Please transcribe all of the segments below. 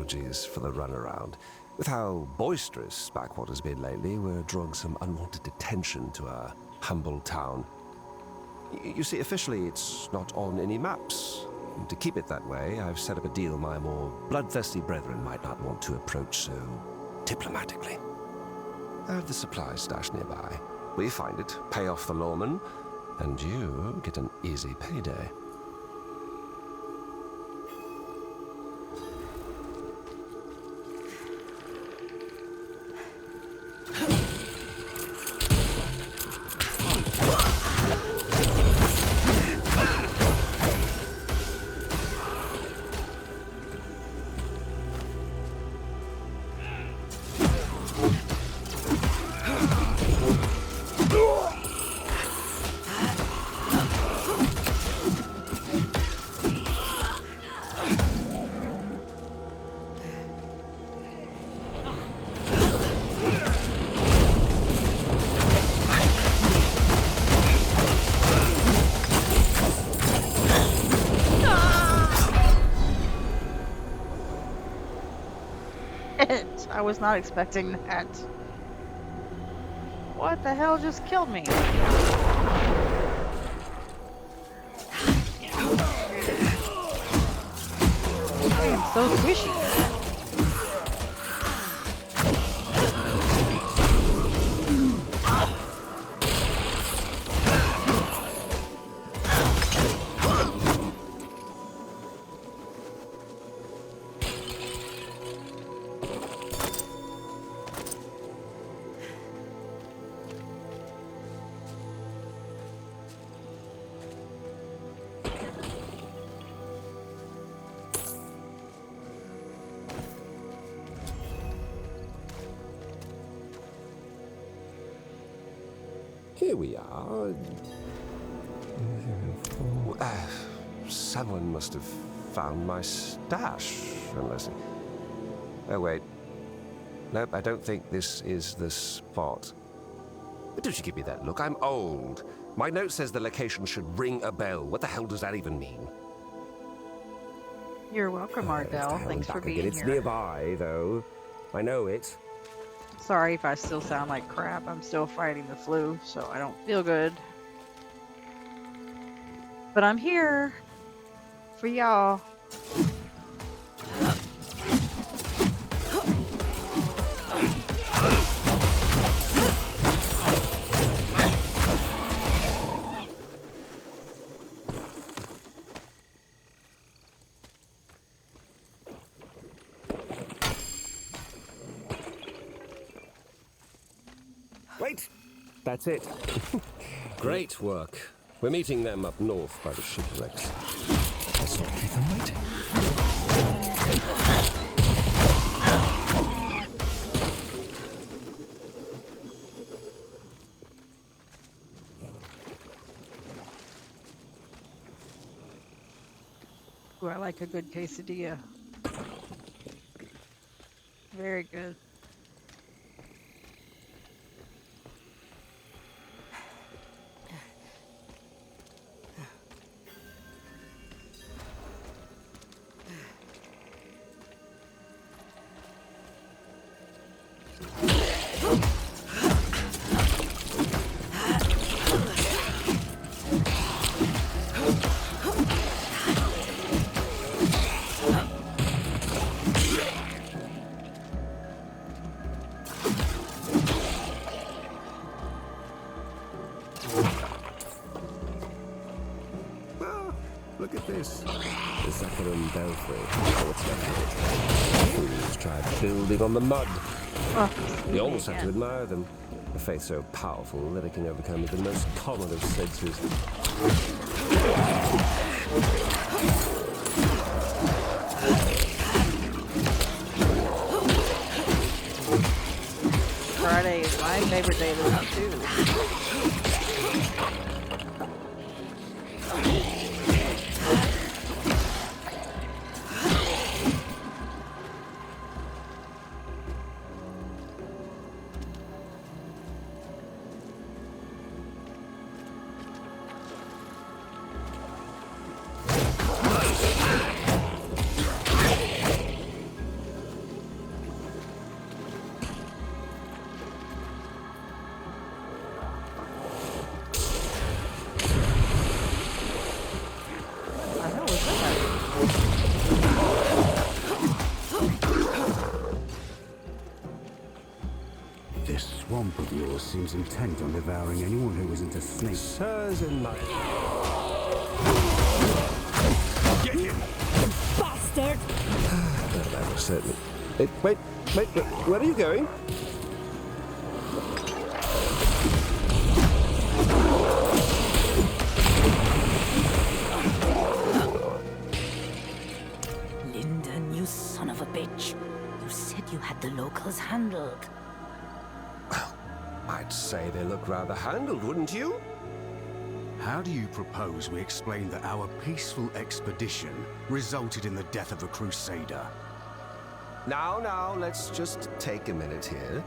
Apologies for the runaround. With how boisterous Backwater's been lately, we're drawing some unwanted attention to our humble town. You see, officially, it's not on any maps. And to keep it that way, I've set up a deal my more bloodthirsty brethren might not want to approach so diplomatically. I have the supplies stashed nearby. We find it, pay off the lawman, and you get an easy payday. I was not expecting that. What the hell just killed me? I am so squishy. Here we are. Someone must have found my stash, unless... Oh, wait. Nope, I don't think this is the spot. But don't you give me that look. I'm old. My note says the location should ring a bell. What the hell does that even mean? You're welcome, Ardell. Thanks for being It's here. nearby, though. I know it. Sorry if I still sound like crap. I'm still fighting the flu, so I don't feel good. But I'm here for y'all. Wait! That's it. Great work. We're meeting them up north by the shipwrecks. Let's not keep them waiting. Ooh, I like a good quesadilla. Very good. Look at this. The Zakarum Belfry. Oh, what's left of it? Fools tried building on the mud. Oh, You almost have to admire them. A faith so powerful that it can overcome the most common of senses. Friday is my favorite day of the week, too. This swamp of yours seems intent on devouring anyone who isn't a snake. Sirs in my... Get him! Bastard! That was certainly... Wait, where are you going? Lyndon, you son of a bitch. You said you had the locals handled. I'd say they look rather handled, wouldn't you? How do you propose we explain that our peaceful expedition resulted in the death of a crusader? Now, let's just take a minute here.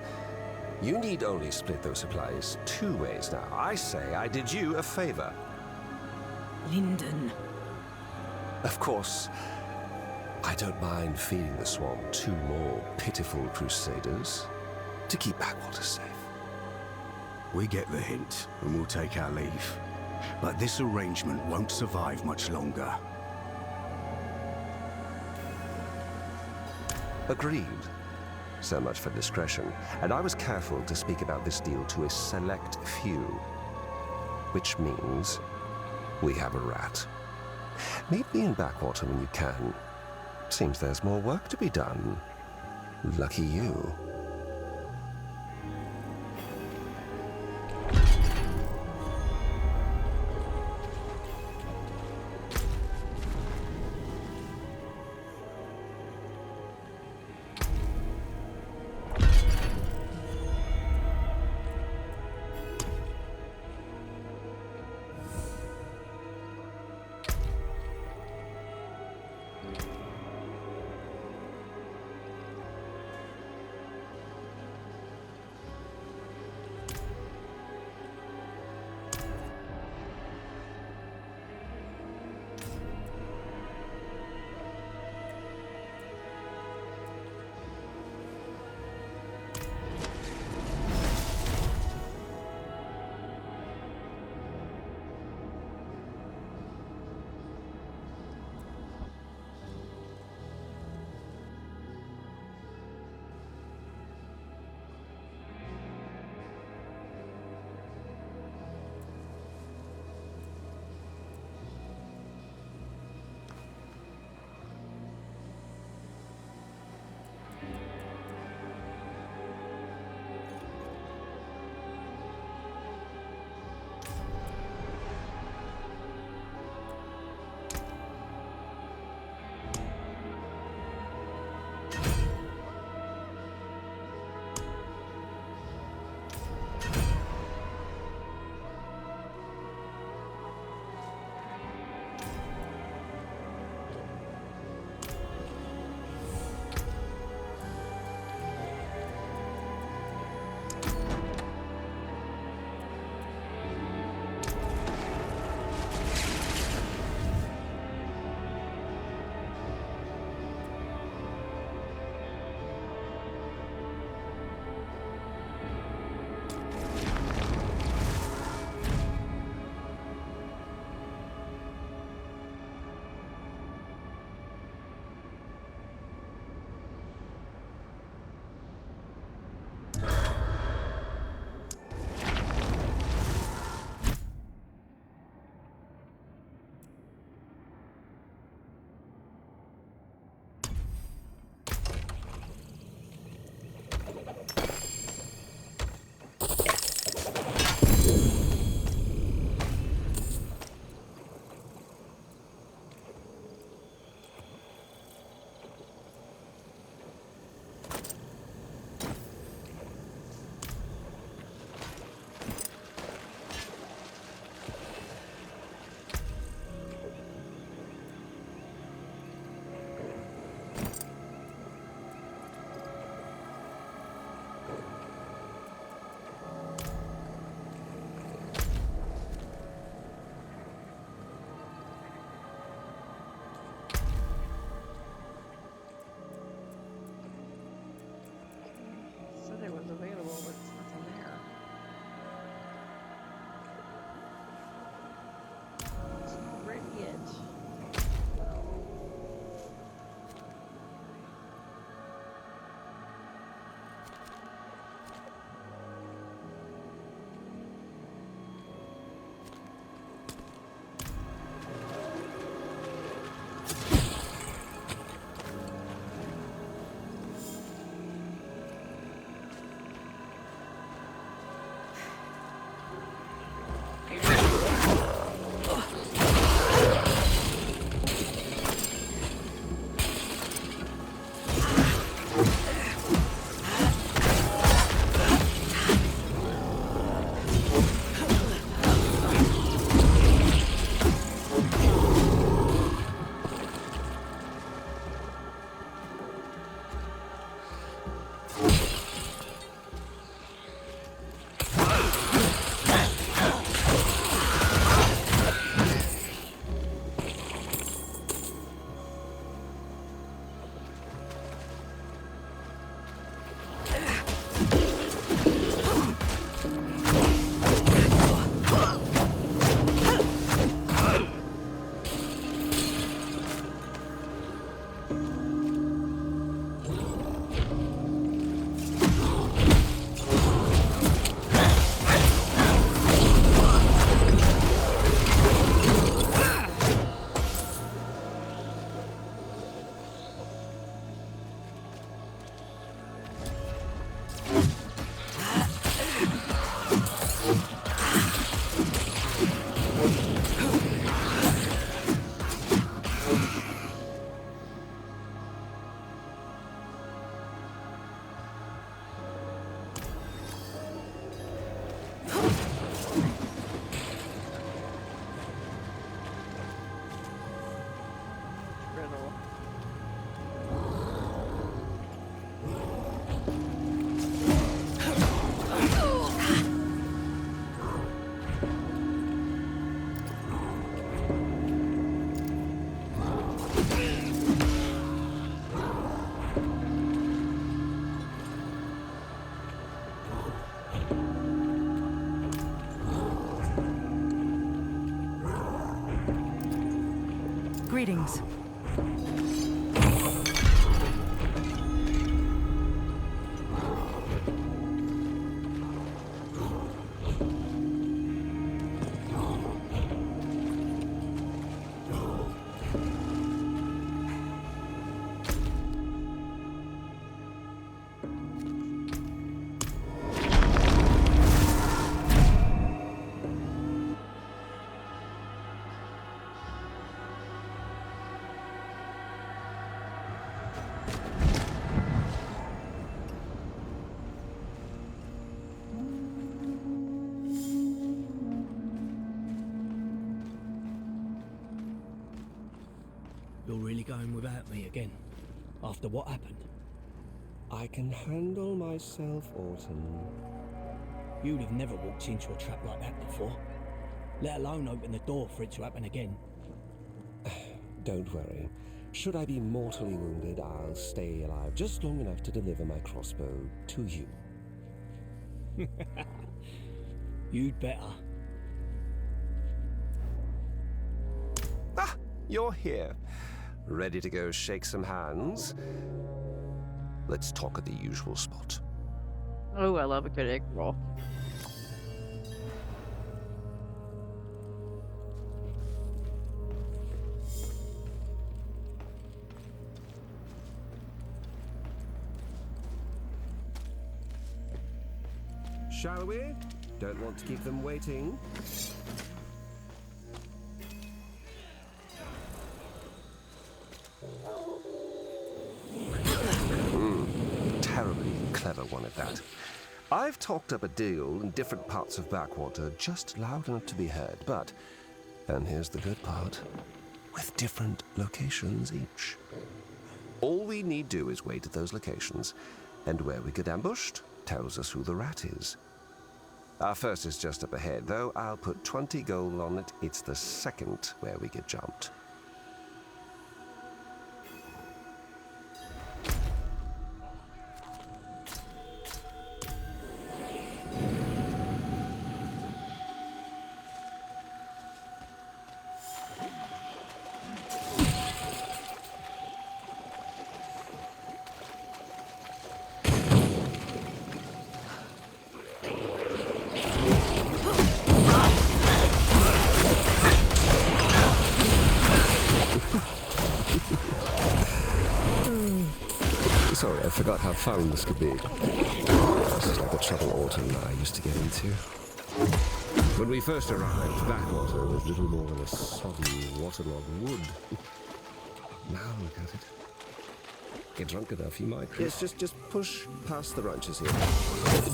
You need only split those supplies 2 ways now. I say I did you a favor. Lyndon. Of course, I don't mind feeding the swamp 2 more pitiful crusaders to keep backwaters safe. We get the hint, and we'll take our leave. But this arrangement won't survive much longer. Agreed. So much for discretion. And I was careful to speak about this deal to a select few. Which means we have a rat. Meet me in Backwater when you can. Seems there's more work to be done. Lucky you. Greetings. You're really going without me again? After what happened? I can handle myself, Orton. You'd have never walked into a trap like that before. Let alone open the door for it to happen again. Don't worry. Should I be mortally wounded, I'll stay alive just long enough to deliver my crossbow to you. You'd better. Ah, you're here. Ready to go shake some hands? Let's talk at the usual spot. Oh, I love a good egg roll. Shall we? Don't want to keep them waiting. Terribly clever one at that. I've talked up a deal in different parts of Backwater just loud enough to be heard, but, and here's the good part, with different locations each. All we need do is wait at those locations, and where we get ambushed tells us who the rat is. Our first is just up ahead, though I'll put 20 gold on it. It's the second where we get jumped. Sorry, I forgot how fun this could be. This is like the trouble Orton and I used to get into. When we first arrived, Backwater was little more than a sodden, waterlogged wood. Now look at it. Get drunk enough, you might. Yes, just push past the ranches here.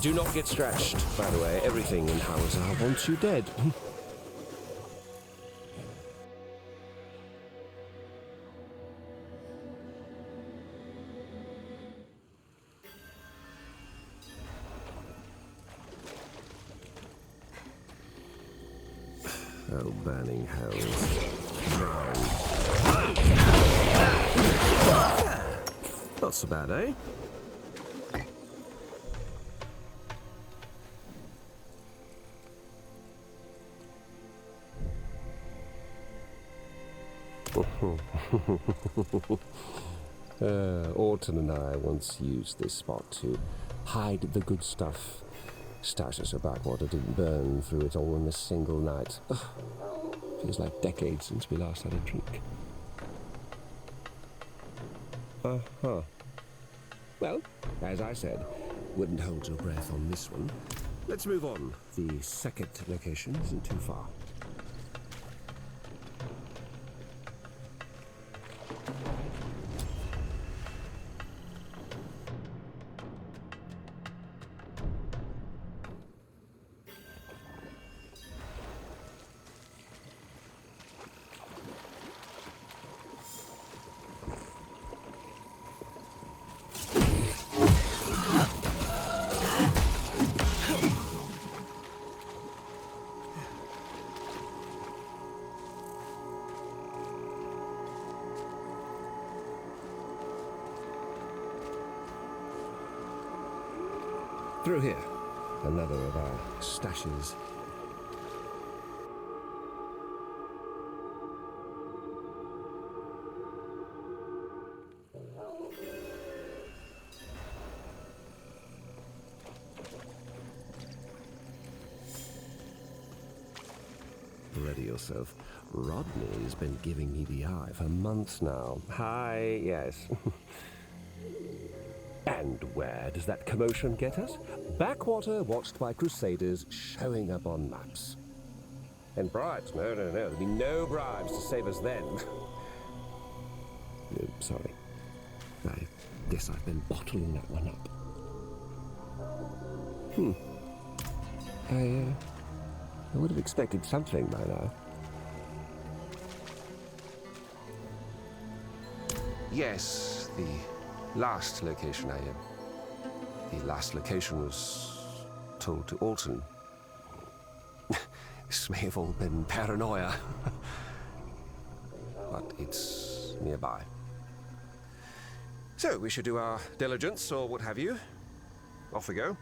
Do not get scratched, by the way. Everything in Hauser wants you dead. Oh, burning hells. Not so bad, eh? Orton and I once used this spot to hide the good stuff. Stashes of Backwater didn't burn through it all in a single night. Ugh. Feels like decades since we last had a drink. Uh-huh. Well, as I said, wouldn't hold your breath on this one. Let's move on. The second location isn't too far. Through here, another of our stashes. yourself. Rodney's been giving me the eye for months now. Hi, yes. And where does that commotion get us? Backwater watched by Crusaders showing up on maps. And bribes? No. There'll be no bribes to save us then. Sorry. I guess I've been bottling that one up. I would have expected something by now. Yes, the last location the last location was told to Alton. This may have all been paranoia. But it's nearby. So, we should do our diligence, or what have you. Off we go.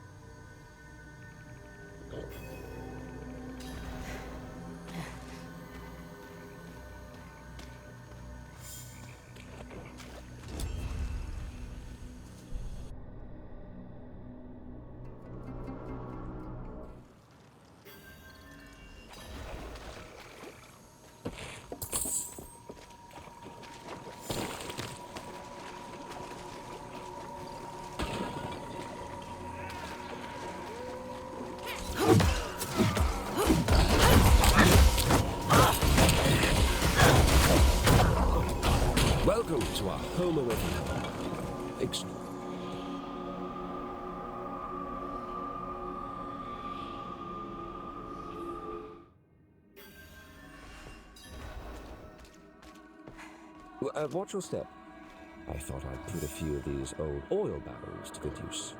Welcome to our home away from home. Watch your step. I thought I'd put a few of these old oil barrels to good use.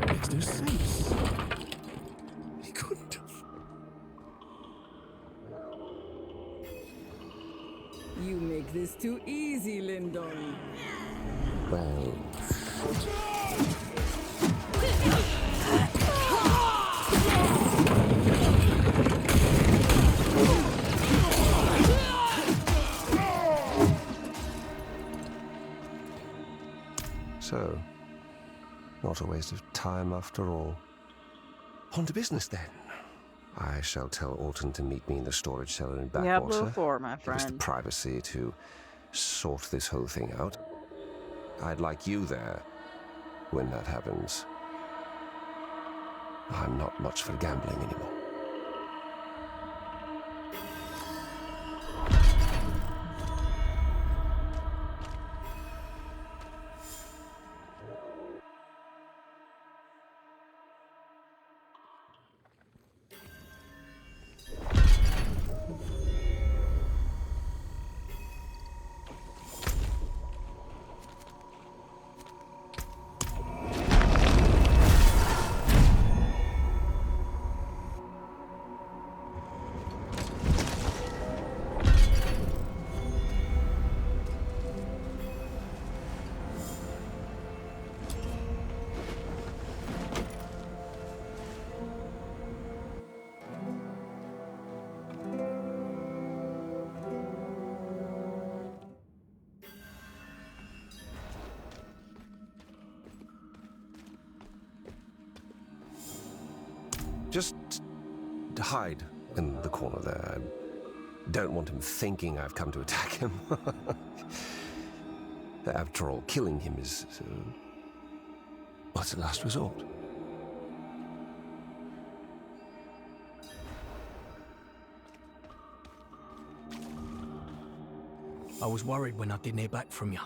Makes no sense. He couldn't have. You make this too easy, Lyndon. Well, so, not a waste of time after all. On to business then. I shall tell Alton to meet me in the storage cellar in Backwater. Diablo 4, my Give us the friend. privacy to sort this whole thing out. I'd like you there when that happens. I'm not much for gambling anymore. Just hide in the corner there. I don't want him thinking I've come to attack him. After all, killing him is... what's the last resort? I was worried when I didn't hear back from you.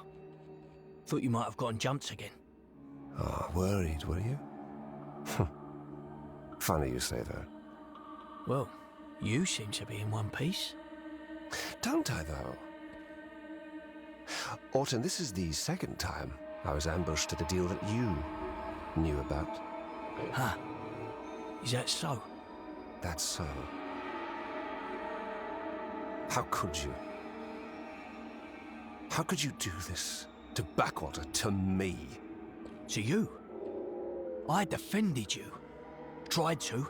Thought you might have gotten jumped again. Ah, worried, were you? Funny you say that. Well, you seem to be in one piece. Don't I, though? Alton, this is the second time I was ambushed at a deal that you knew about. Huh. Is that so? That's so. How could you? How could you do this to Backwater, to me? To you? I defended you. Tried to.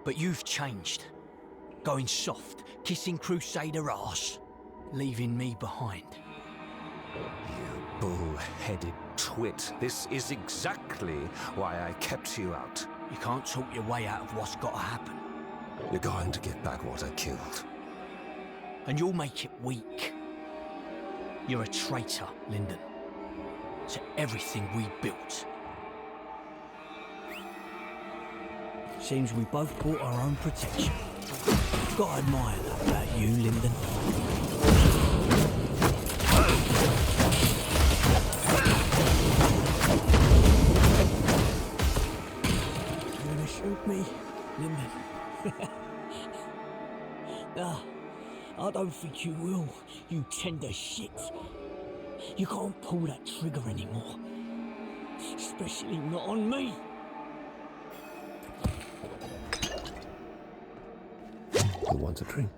But you've changed. Going soft, kissing Crusader ass, leaving me behind. You bull-headed twit. This is exactly why I kept you out. You can't talk your way out of what's got to happen. You're going to get Backwater killed. And you'll make it weak. You're a traitor, Lyndon. To everything we built. Seems we both bought our own protection. Gotta admire that about you, Lyndon. You gonna shoot me, Lyndon? Nah, I don't think you will, you tender shit. You can't pull that trigger anymore. Especially not on me. You want a drink?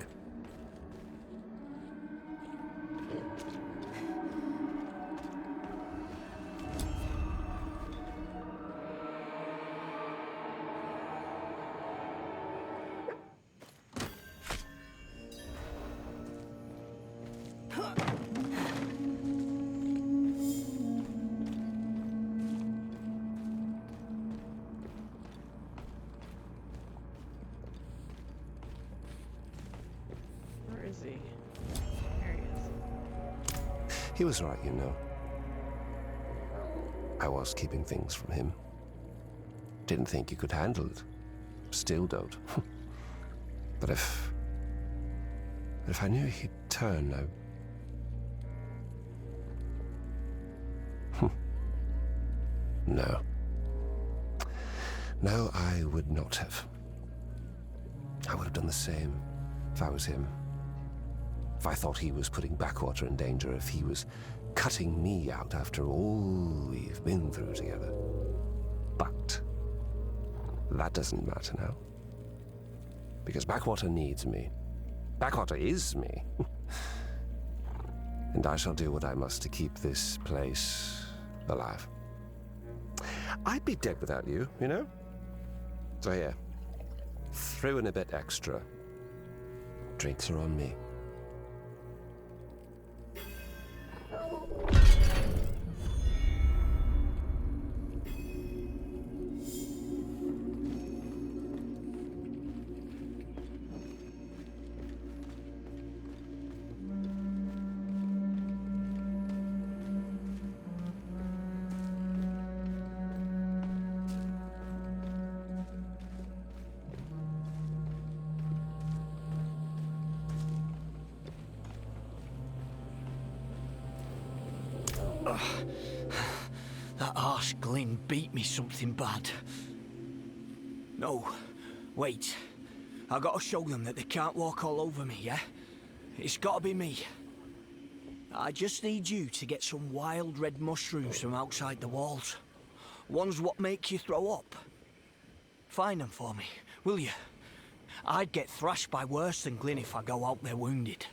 Where is he? There he is. He was right, you know. I was keeping things from him. Didn't think he could handle it. Still don't. But if I knew he'd turn, No. No, I would not have. I would have done the same if I was him. If I thought he was putting Backwater in danger, if he was cutting me out after all we've been through together. But that doesn't matter now. Because Backwater needs me. Backwater is me. And I shall do what I must to keep this place alive. I'd be dead without you, you know? So here, throw in a bit extra. Drinks are on me. That arse Glynn beat me something bad. No, wait. I gotta show them that they can't walk all over me, yeah? It's gotta be me. I just need you to get some wild red mushrooms from outside the walls. Ones what make you throw up. Find them for me, will you? I'd get thrashed by worse than Glynn if I go out there wounded.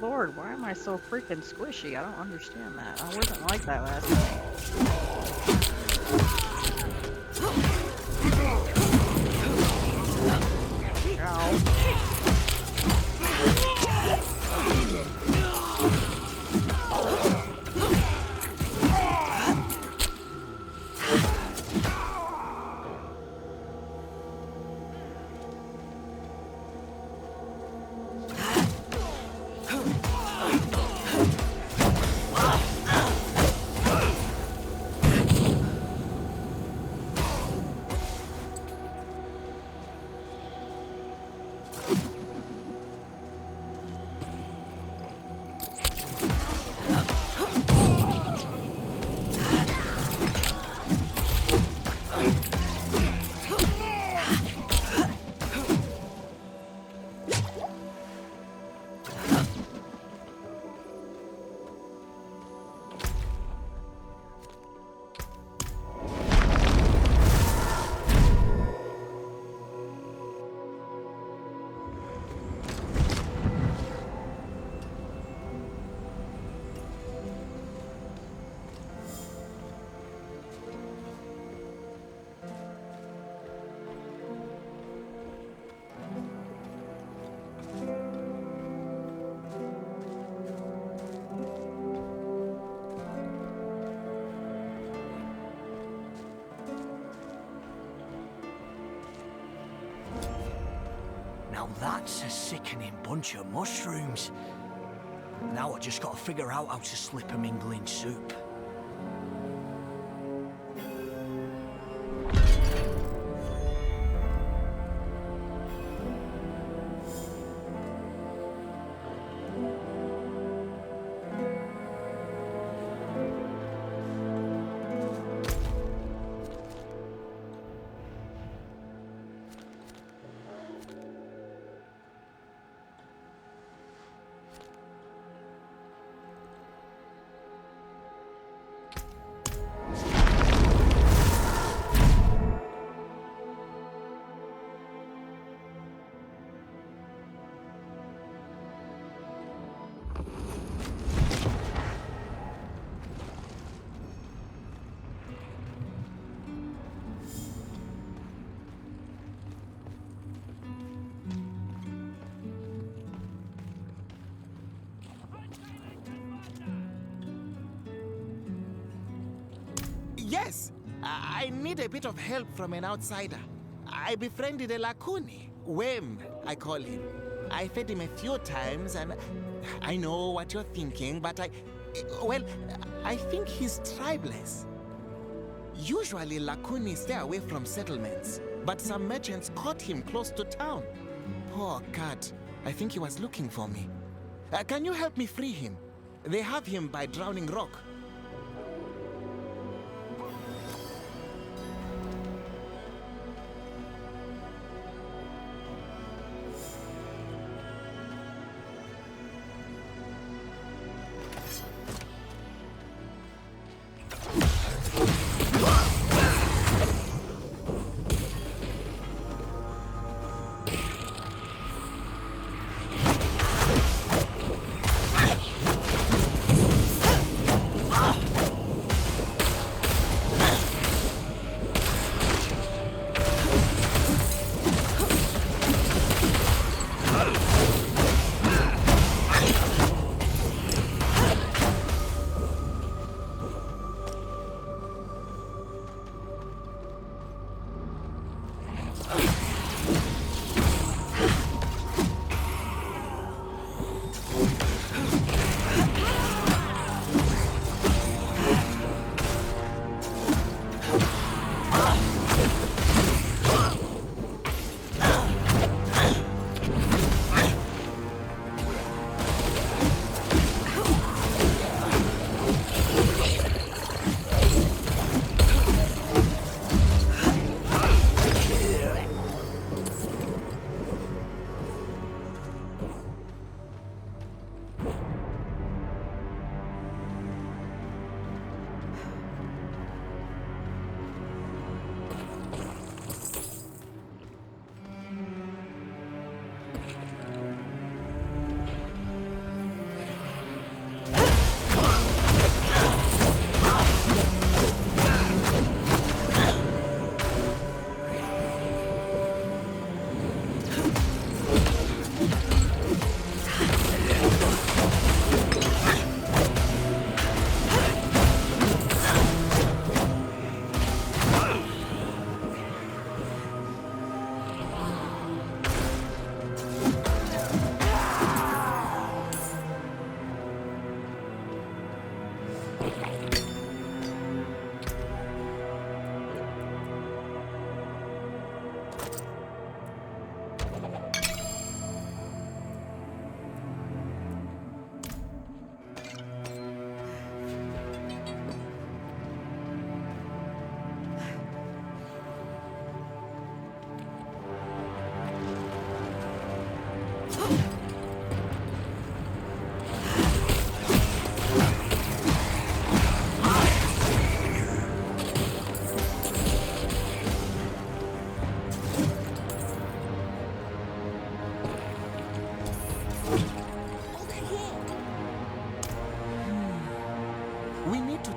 Lord, why am I so freaking squishy? I don't understand that. I wasn't like that last night. Ow. That's a sickening bunch of mushrooms. Now I just gotta figure out how to slip them in Glynn soup. Yes, I need a bit of help from an outsider. I befriended a Lacuni. Wem, I call him. I fed him a few times, and I know what you're thinking, but well, I think he's tribeless. Usually, Lacuni stay away from settlements, but some merchants caught him close to town. Poor cat. I think he was looking for me. Can you help me free him? They have him by Drowning Rock.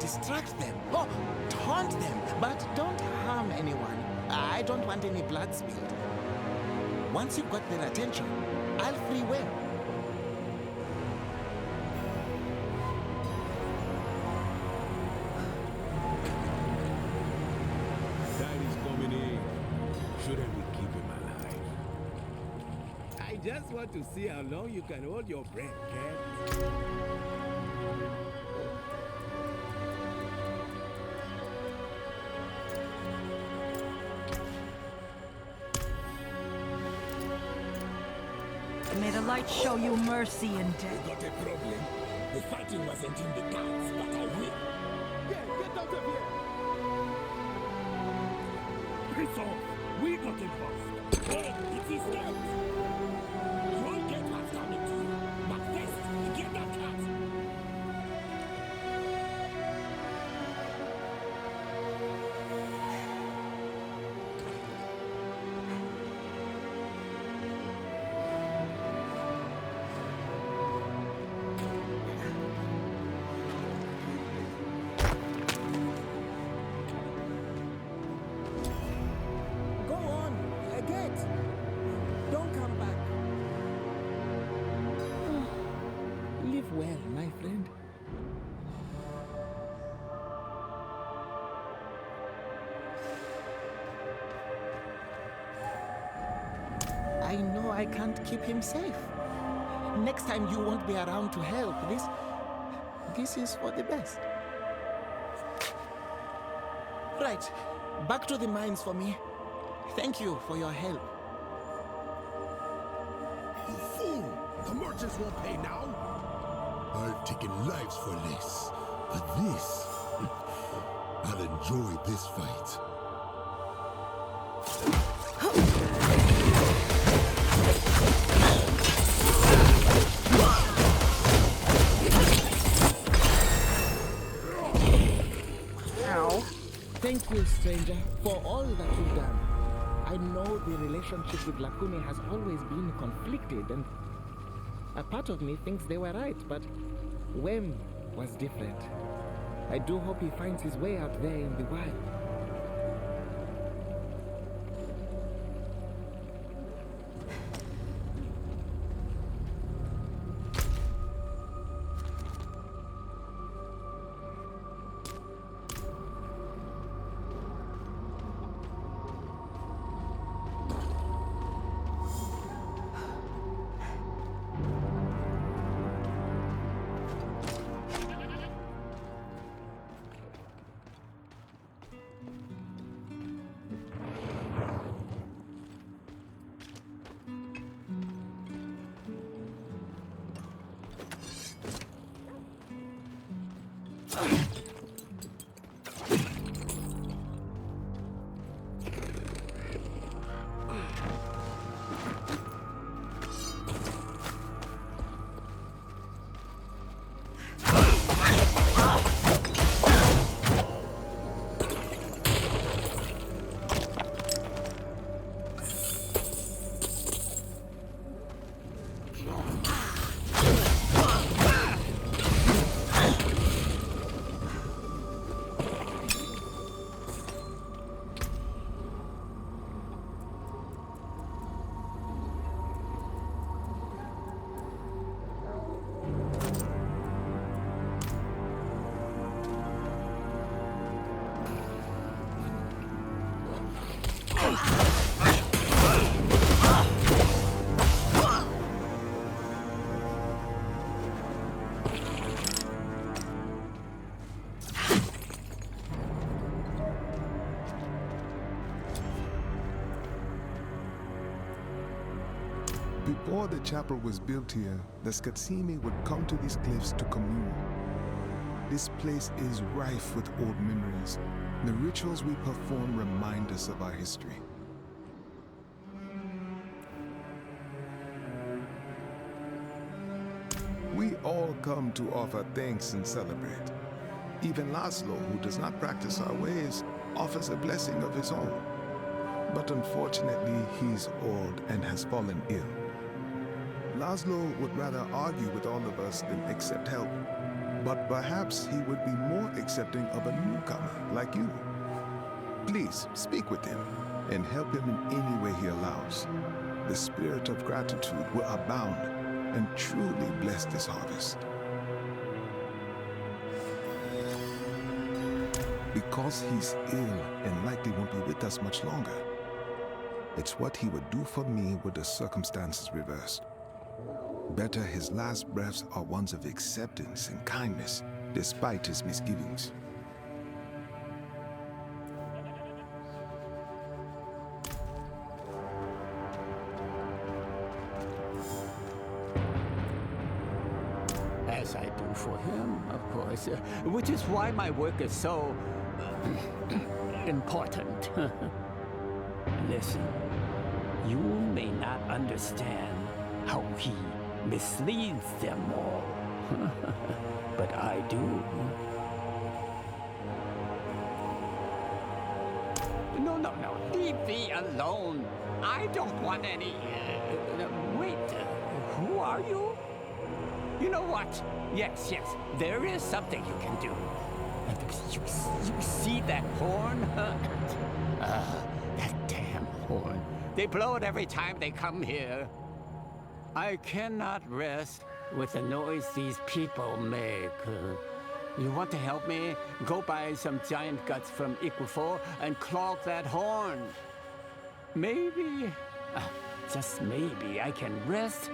Distract them. Oh, taunt them, but don't harm anyone. I don't want any blood spilled. Once you've got their attention, I'll free Wem. Daddy's coming in. Shouldn't we keep him alive? I just want to see how long you can hold your breath, cat. May the light show you mercy in death. Got a problem. The fighting wasn't in the cards, but I will. Yeah, get out of here! Piss off! We got involved. Hey, it is dead! You'll get what's coming to you. But first, get that cat! Go on, get. Don't come back. Live well, my friend. I know I can't keep him safe. Next time you won't be around to help. This is for the best. Right, back to the mines for me. Thank you for your help. You fool! The merchants won't pay now! I've taken lives for less, but this, I'll enjoy this fight. Ow. Thank you, stranger, for all that you've done. I know the relationship with Lacune has always been conflicted, and a part of me thinks they were right, but Wem was different. I do hope he finds his way out there in the wild. Before the chapel was built here, the Skatsimi would come to these cliffs to commune. This place is rife with old memories. The rituals we perform remind us of our history. We all come to offer thanks and celebrate. Even Laszlo, who does not practice our ways, offers a blessing of his own. But unfortunately, he's old and has fallen ill. Laszlo would rather argue with all of us than accept help. But perhaps he would be more accepting of a newcomer like you. Please speak with him and help him in any way he allows. The spirit of gratitude will abound and truly bless this harvest. Because he's ill and likely won't be with us much longer, It's what he would do for me were the circumstances reversed. Better his last breaths are ones of acceptance and kindness, despite his misgivings. As I do for him, of course, which is why my work is so important. Listen, you may not understand how he misleads them all, but I do. No, leave me alone. I don't want any... wait, who are you? You know what? Yes, there is something you can do. You see that horn? That damn horn. They blow it every time they come here. I cannot rest with the noise these people make. You want to help me? Go buy some giant guts from Equifor and clog that horn. Maybe, just maybe, I can rest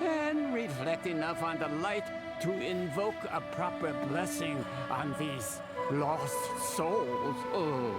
and reflect enough on the light to invoke a proper blessing on these lost souls. Oh.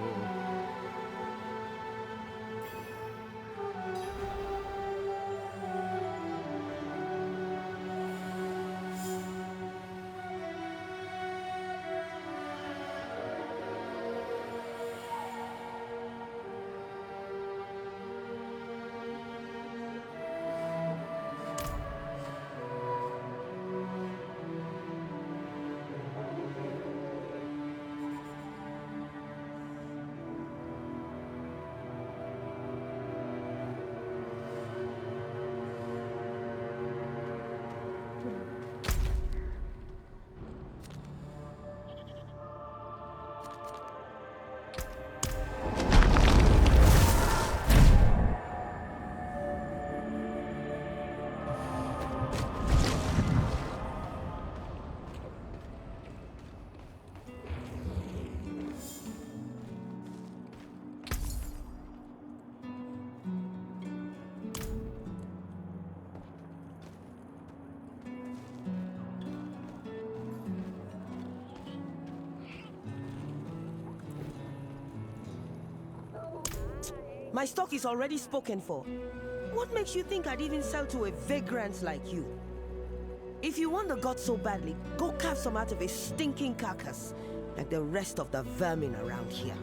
My stock is already spoken for. What makes you think I'd even sell to a vagrant like you? If you want the gods so badly, go carve some out of a stinking carcass, like the rest of the vermin around here.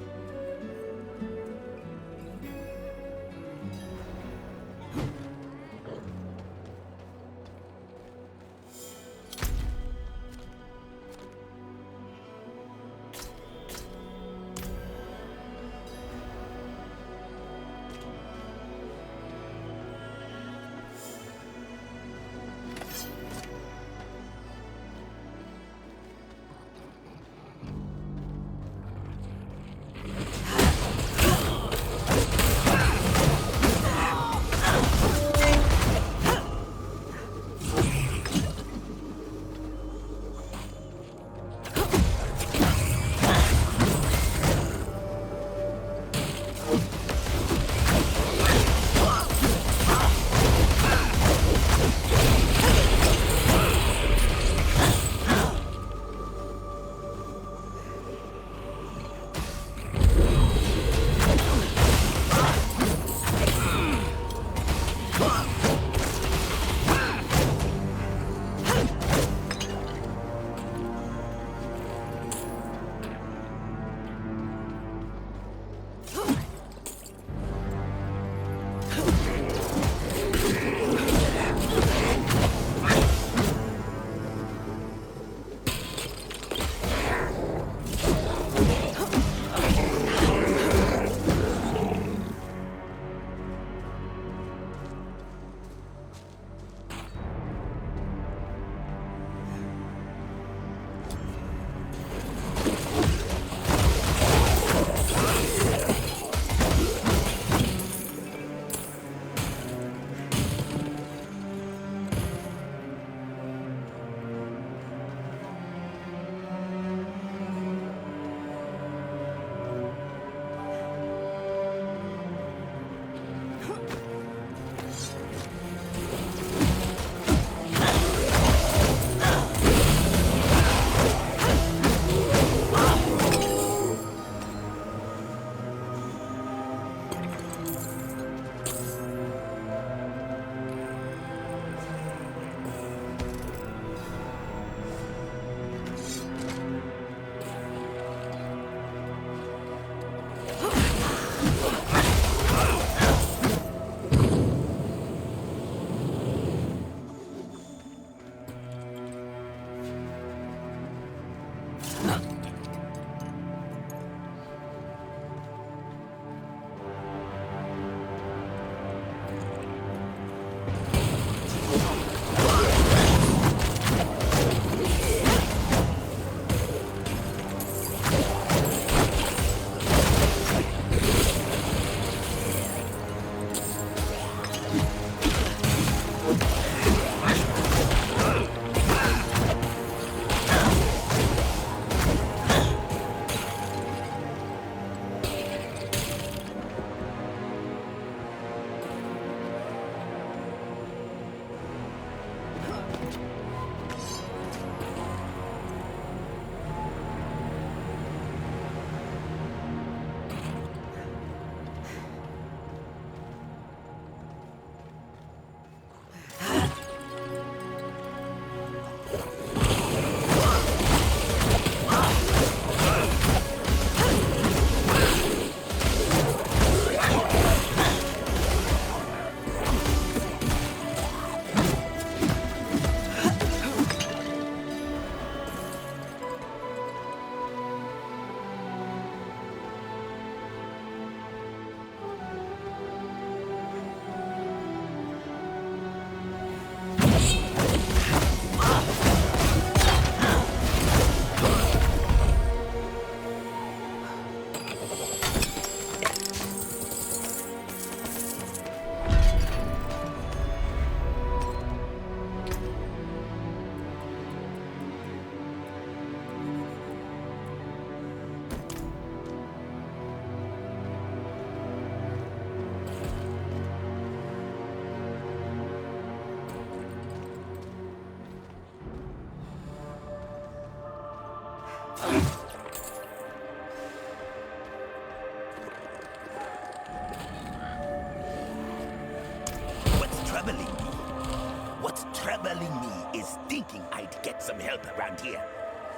Troubling me is thinking I'd get some help around here.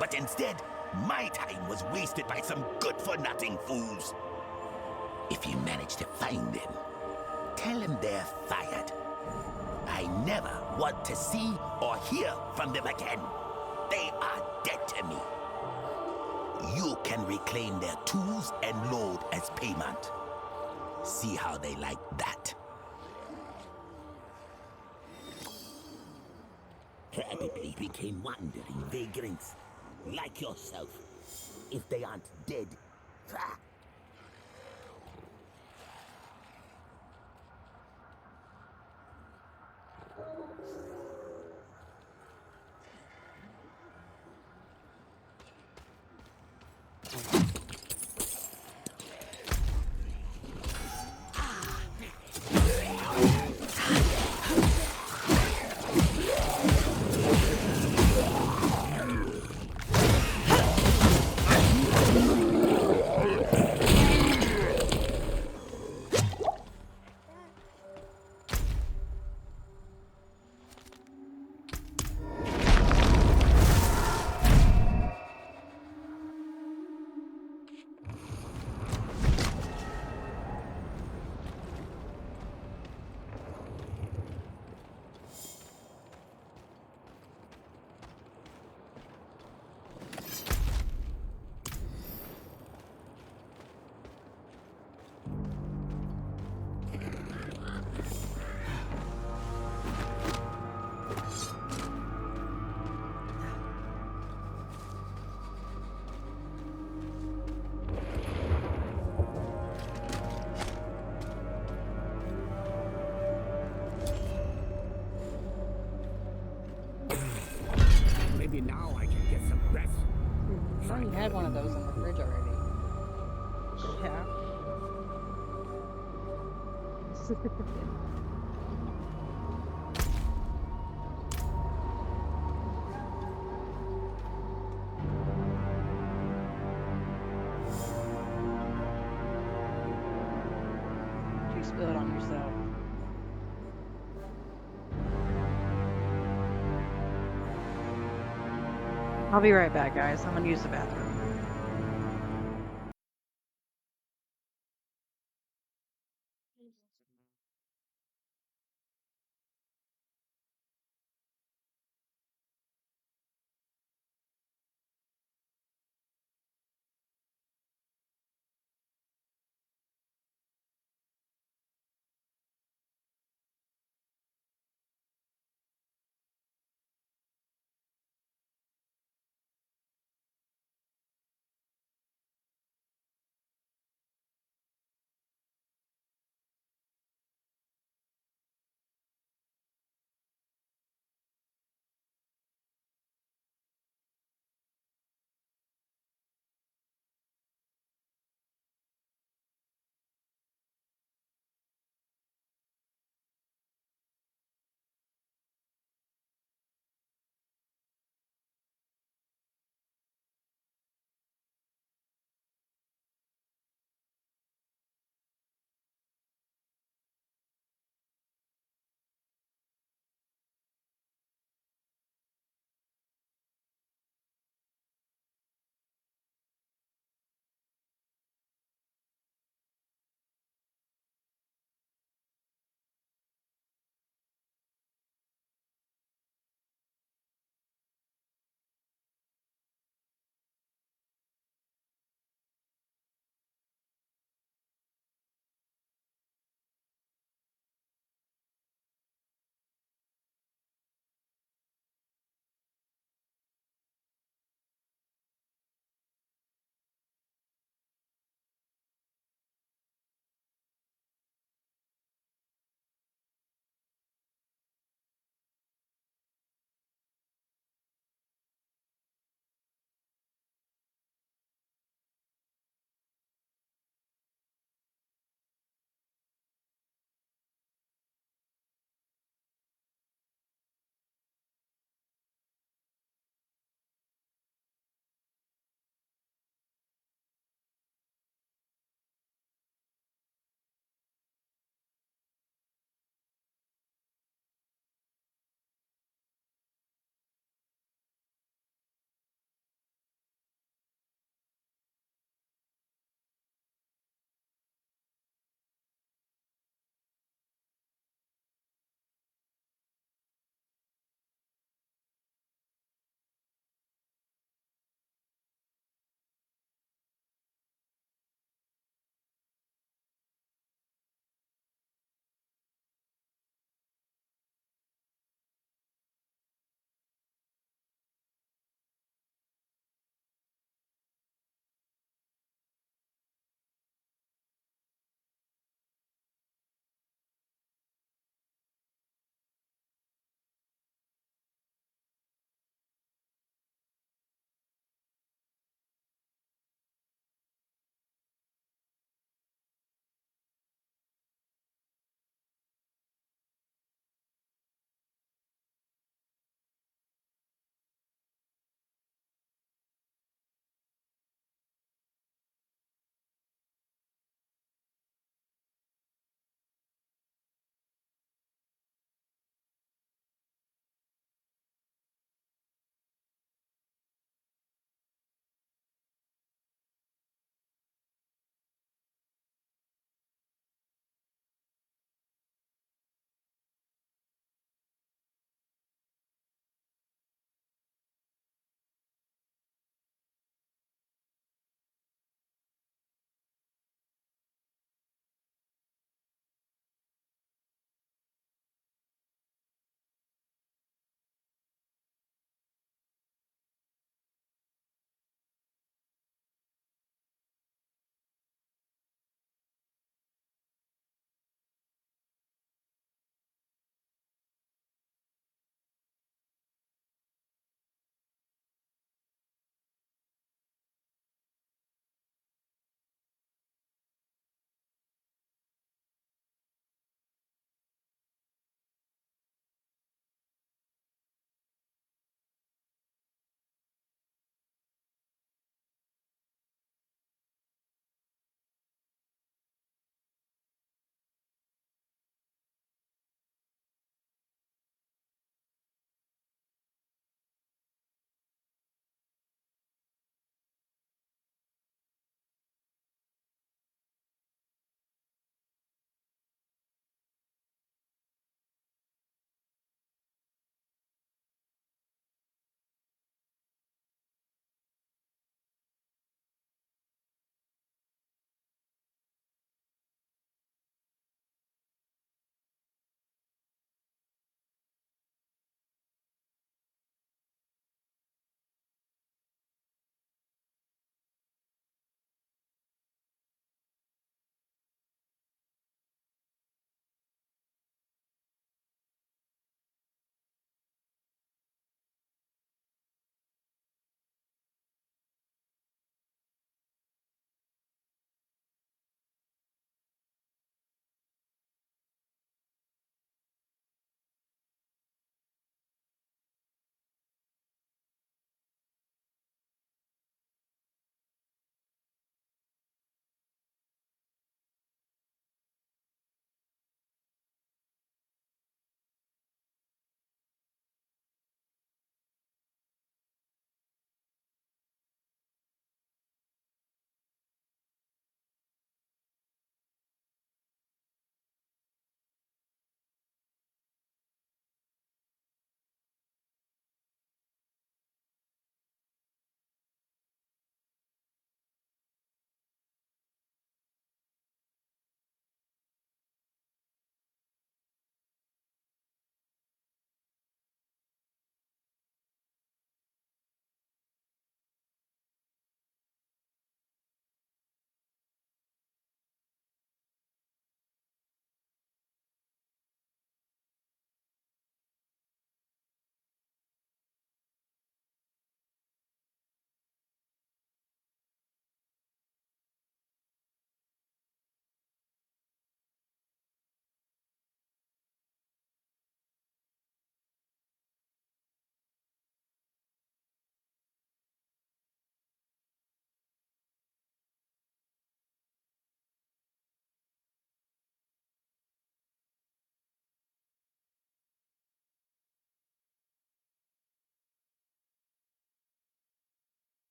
But instead, my time was wasted by some good-for-nothing fools. If you manage to find them, tell them they're fired. I never want to see or hear from them again. They are dead to me. You can reclaim their tools and load as payment. See how they like that. Probably became wandering vagrants, like yourself. If they aren't dead, Maybe now I can get some rest. I thought you had one of those in the fridge already. Yeah. You spill it on yourself. I'll be right back, guys. I'm gonna use the bathroom.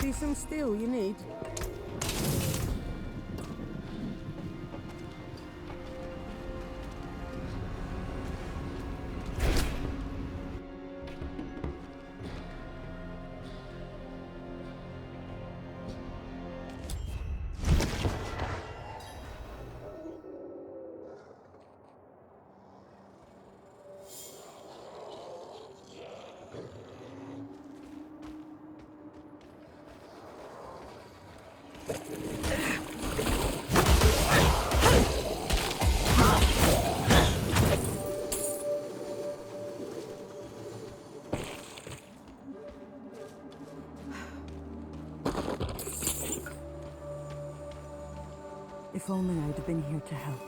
See some steel you need? If only I'd been here to help.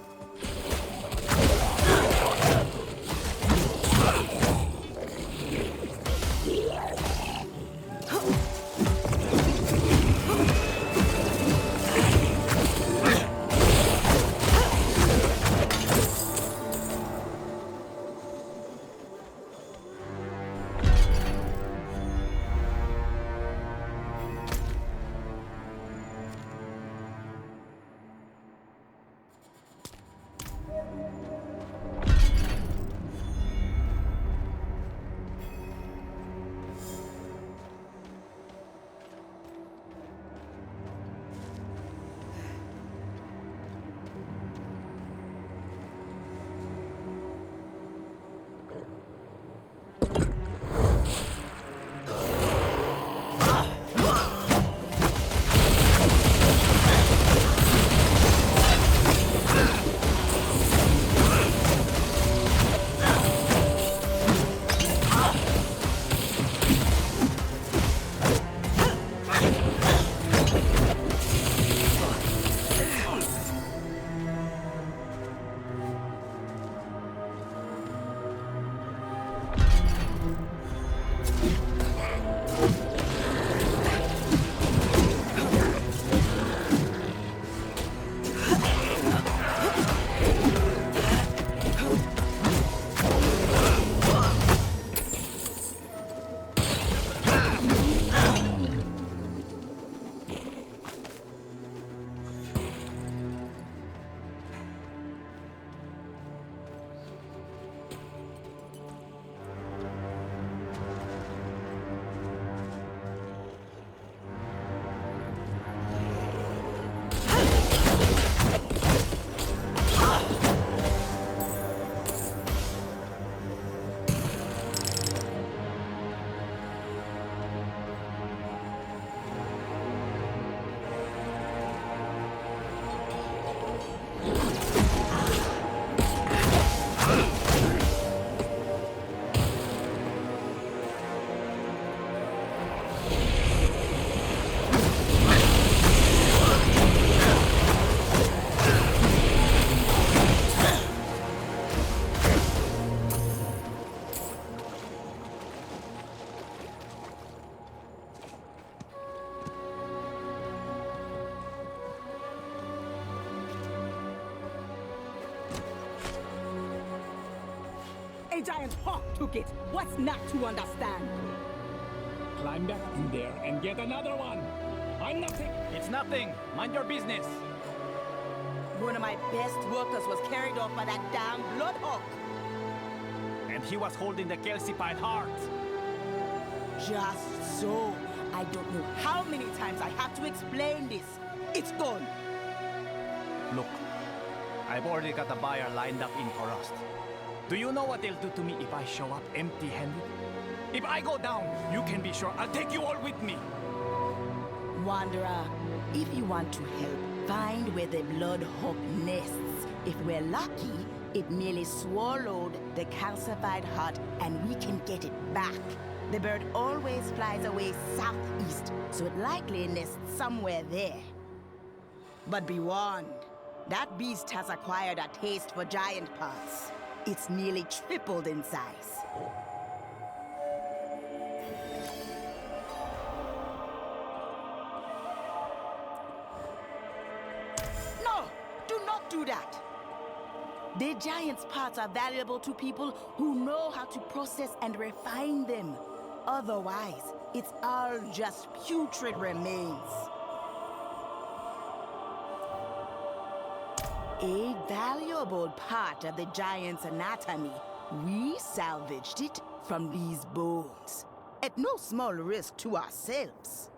A giant hawk took it. What's not to understand? Climb back in there and get another one. I'm nothing. It's nothing. Mind your business. One of my best workers was carried off by that damn bloodhawk. And he was holding the calcified heart. Just so. I don't know how many times I have to explain this. It's gone. Look, I've already got a buyer lined up in for Rust. Do you know what they'll do to me if I show up empty-handed? If I go down, you can be sure I'll take you all with me. Wanderer, if you want to help, find where the bloodhawk nests. If we're lucky, it merely swallowed the calcified heart and we can get it back. The bird always flies away southeast, so it likely nests somewhere there. But be warned, that beast has acquired a taste for giant parts. It's nearly tripled in size. No! Do not do that! The giant's parts are valuable to people who know how to process and refine them. Otherwise, it's all just putrid remains. A valuable part of the giant's anatomy. We salvaged it from these bones, at no small risk to ourselves.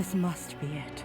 This must be it.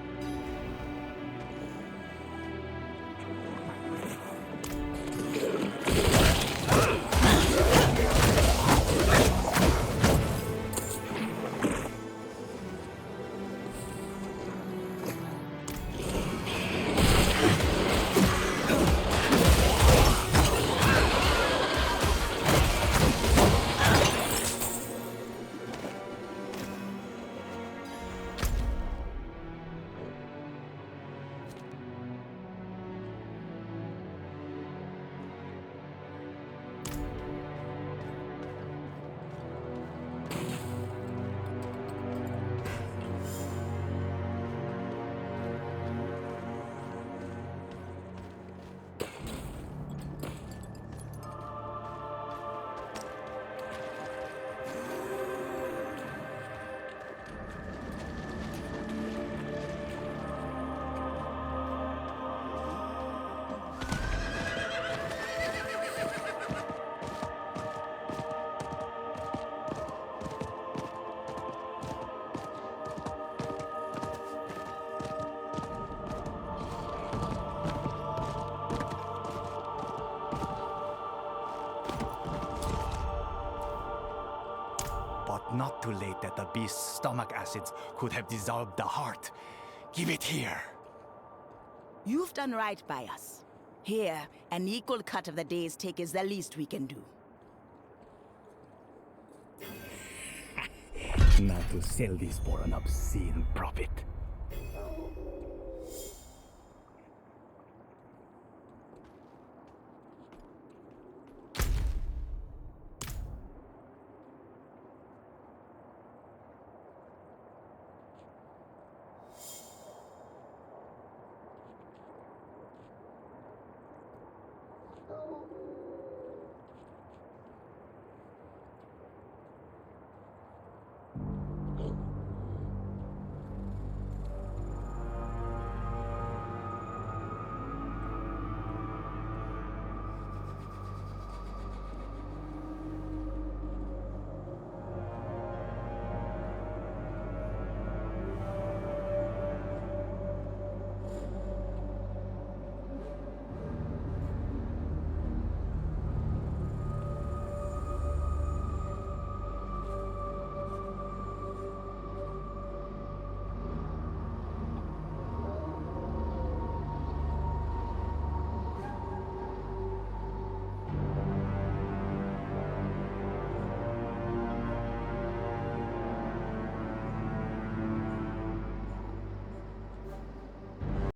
But not too late that the beast's stomach acids could have dissolved the heart. Give it here. You've done right by us. Here, an equal cut of the day's take is the least we can do. Not to sell this for an obscene profit.